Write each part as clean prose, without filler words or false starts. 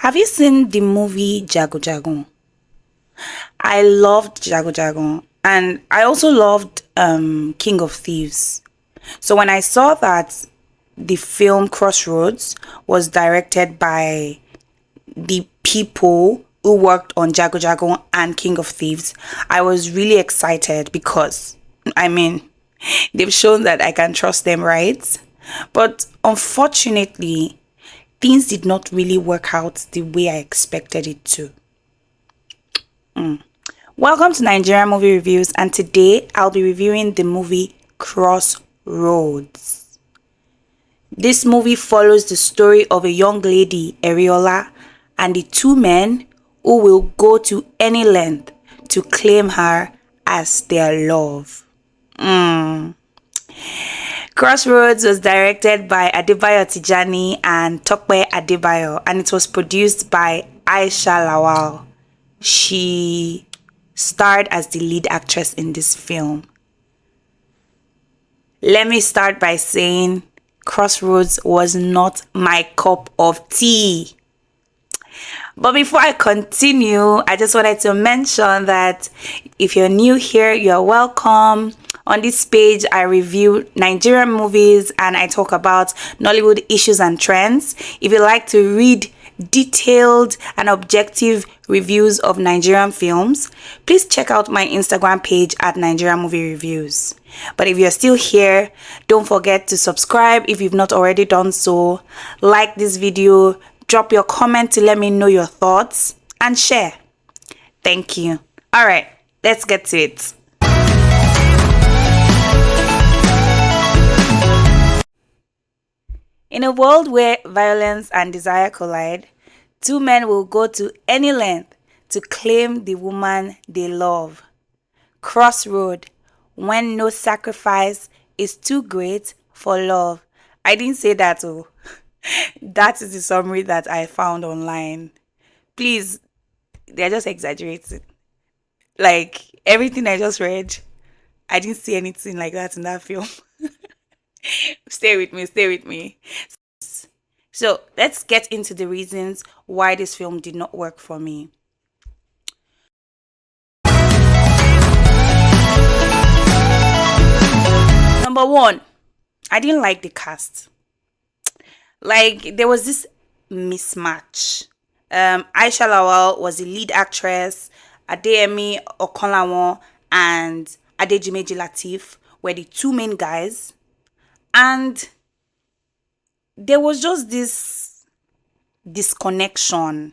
Have you seen the movie Jago Jago? I loved Jago Jago, and I also loved King of Thieves. So when I saw that the film Crossroads was directed by the people who worked on Jago Jago and King of Thieves, I was really excited because, I mean, they've shown that I can trust them, right? But unfortunately, things did not really work out the way I expected it to. Welcome to Nigerian Movie Reviews, and today I'll be reviewing the movie Crossroads. This movie follows the story of a young lady, Ariola, and the two men who will go to any length to claim her as their love. Crossroads was directed by Adebayo Tijani and Tope Adebayo, and it was produced by Aisha Lawal. She starred as the lead actress in this film. Let me start by saying Crossroads was not my cup of tea. But before I continue, I just wanted to mention that if you're new here, you're welcome. On this page, I review Nigerian movies and I talk about Nollywood issues and trends. If you like to read detailed and objective reviews of Nigerian films, please check out my Instagram page at Nigerian Movie Reviews. But if you're still here, don't forget to subscribe if you've not already done so. Like this video, drop your comment to let me know your thoughts, and share. Thank you. All right, let's get to it. In a world where violence and desire collide, two men will go to any length to claim the woman they love. Crossroad, when no sacrifice is too great for love. I didn't say that, oh. That is the summary that I found online. Please, they're just exaggerating. Like, everything I just read, I didn't see anything like that in that film. Stay with me, stay with me. So let's get into the reasons why this film did not work for me. Number one, I didn't like the cast. Like, there was this mismatch. Aisha Lawal was the lead actress. Deyemi, Okanlawon, and Adedimeji Lateef were the two main guys. And there was just this disconnection.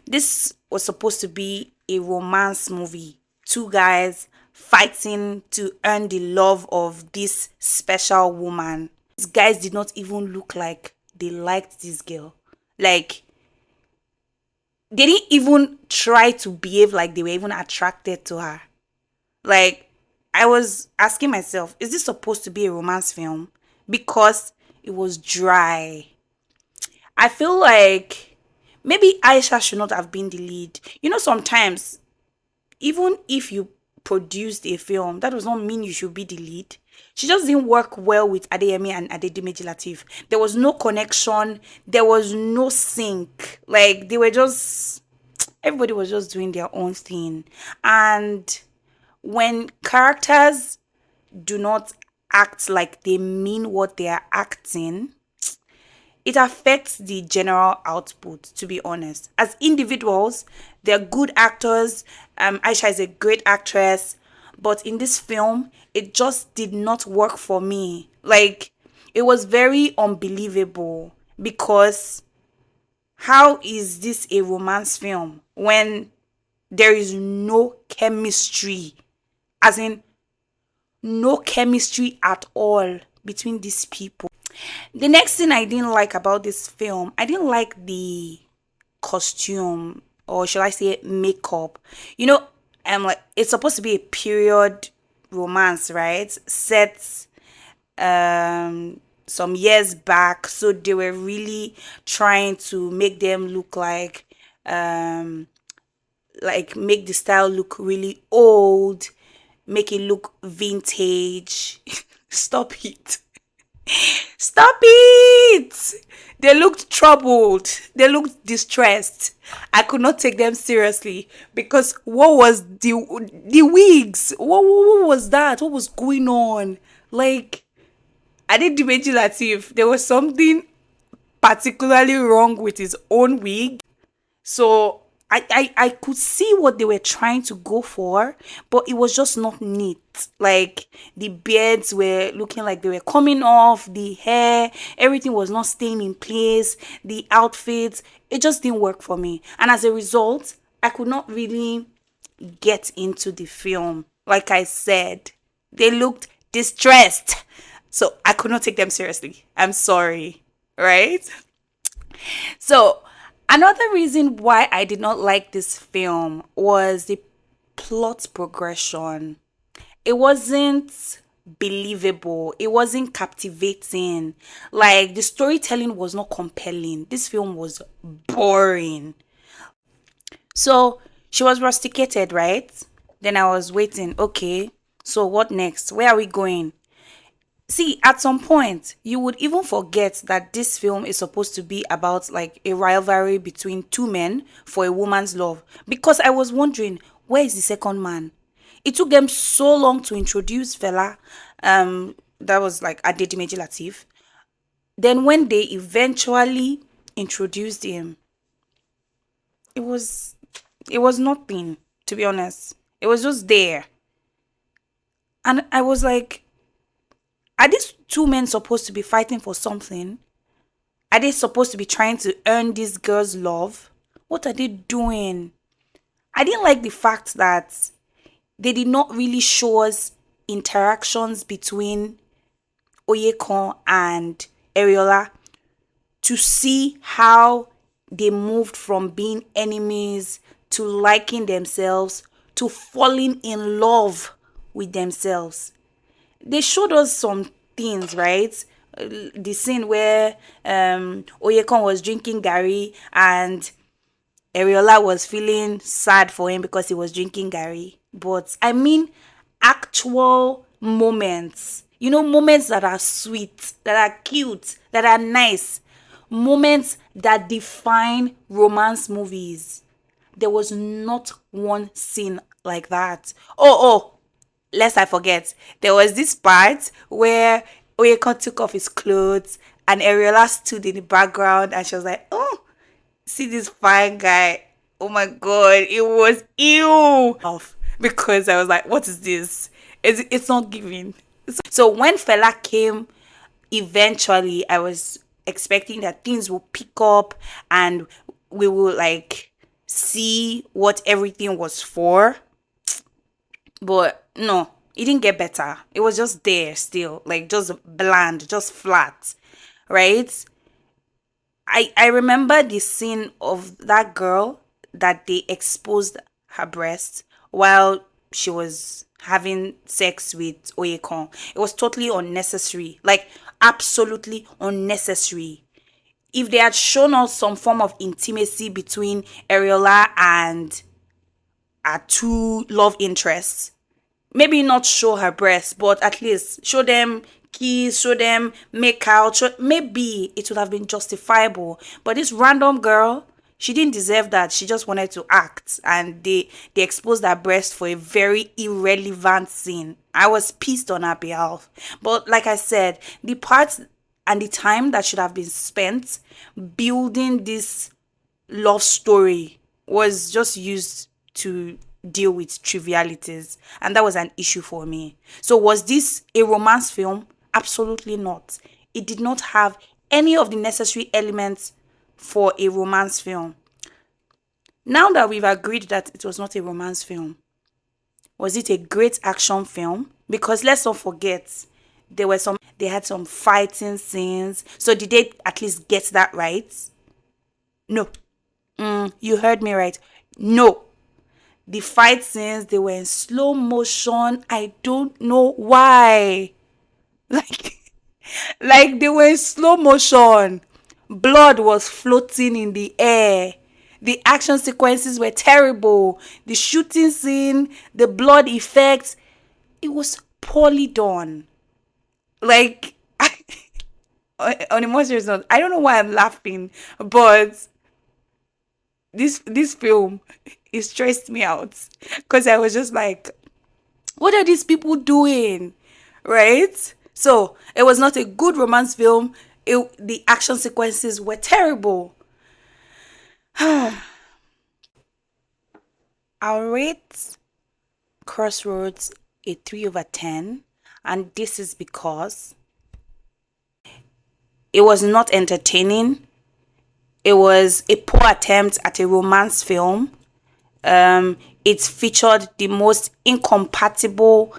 This was supposed to be a romance movie. Two guys fighting to earn the love of this special woman. These guys did not even look like they liked this girl. Like, they didn't even try to behave like they were even attracted to her. Like, I was asking myself, is this supposed to be a romance film? Because it was dry. I feel like maybe Aisha should not have been the lead. You know, sometimes, even if you produced a film, that does not mean you should be the lead. She just didn't work well with Deyemi and Adedimeji Lateef. There was no connection. There was no sync. Like, they were just... Everybody was just doing their own thing. And when characters do not act like they mean what they are acting, it affects the general output, to be honest. As individuals, they're good actors. Aisha is a great actress. But in this film, it just did not work for me. Like, it was very unbelievable. Because how is this a romance film when there is no chemistry? As in, no chemistry at all between these people. The next thing I didn't like about this film, I didn't like the costume, or should I say makeup. You know, like, it's supposed to be a period romance, right? Set some years back, so they were really trying to make them look like make the style look really old, make it look vintage. Stop it. Stop it! They looked troubled. They looked distressed. I could not take them seriously because what was the wigs? What was that? What was going on? Like, Adedimeji Lateef, there was something particularly wrong with his own wig. So I could see what they were trying to go for, but it was just not neat. Like the beards were looking like they were coming off, the hair, everything was not staying in place, the outfits, it just didn't work for me. And as a result, I could not really get into the film. Like I said, they looked distressed. So I could not take them seriously. I'm sorry. Right? So, another reason why I did not like this film was the plot progression. It wasn't believable, it wasn't captivating. Like, the storytelling was not compelling. This film was boring. So, she was rusticated, right? Then I was waiting. Okay, so what next? Where are we going? See, at some point, you would even forget that this film is supposed to be about like a rivalry between two men for a woman's love. Because I was wondering, where is the second man? It took them so long to introduce fella. That was like Adedimeji Lateef. Then when they eventually introduced him, it was it was nothing, to be honest. It was just there. And I was like, are these two men supposed to be fighting for something? Are they supposed to be trying to earn this girl's love? What are they doing? I didn't like the fact that they did not really show us interactions between Oyekon and Eriola to see how they moved from being enemies to liking themselves to falling in love with themselves. They showed us some things, right? The scene where Oyekon was drinking Gary and Ariola was feeling sad for him because he was drinking Gary. But I mean, actual moments. You know, moments that are sweet, that are cute, that are nice. Moments that define romance movies. There was not one scene like that. Oh, lest I forget, there was this part where Oyekon took off his clothes and Ariola stood in the background and she was like, oh, see this fine guy. Oh my god, it was ew. Off because I was like, what is this? It's not giving. So when Fela came, eventually I was expecting that things will pick up and we will like see what everything was for. But no, it didn't get better. It was just there still, like just bland, just flat, right? I remember the scene of that girl that they exposed her breast while she was having sex with Oyekon. It was totally unnecessary, like absolutely unnecessary. If they had shown us some form of intimacy between Ariola and our two love interests, maybe not show her breasts, but at least show them kiss, show them make out. Maybe it would have been justifiable. But this random girl, she didn't deserve that. She just wanted to act, and they exposed her breast for a very irrelevant scene. I was pissed on her behalf. But like I said, the parts and the time that should have been spent building this love story was just used to deal with trivialities, and that was an issue for me. So was this a romance film? Absolutely not. It did not have any of the necessary elements for a romance film. Now that we've agreed that it was not a romance film, was it a great action film? Because let's not forget, they had some fighting scenes. So did they at least get that right? No. You heard me right. No. The fight scenes, they were in slow motion. I don't know why. Like, like they were in slow motion. Blood was floating in the air. The action sequences were terrible. The shooting scene, the blood effects, it was poorly done. Like, on a more serious note, I don't know why I'm laughing, but this film, it stressed me out because I was just like, what are these people doing? Right? So it was not a good romance film. The action sequences were terrible. I'll rate Crossroads a 3 over 10, and this is because it was not entertaining. It was a poor attempt at a romance film. It featured the most incompatible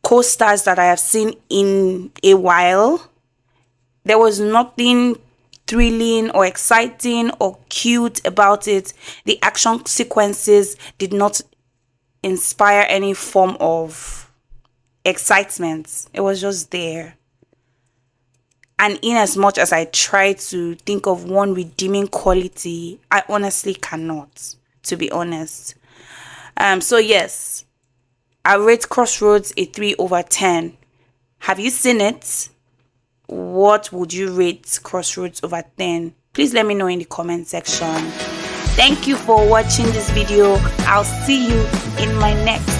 co-stars that I have seen in a while. There was nothing thrilling or exciting or cute about it. The action sequences did not inspire any form of excitement. It was just there. And in as much as I try to think of one redeeming quality, I honestly cannot, to be honest. So yes, I rate Crossroads a 3 over 10. Have you seen it? What would you rate Crossroads over 10? Please let me know in the comment section. Thank you for watching this video. I'll see you in my next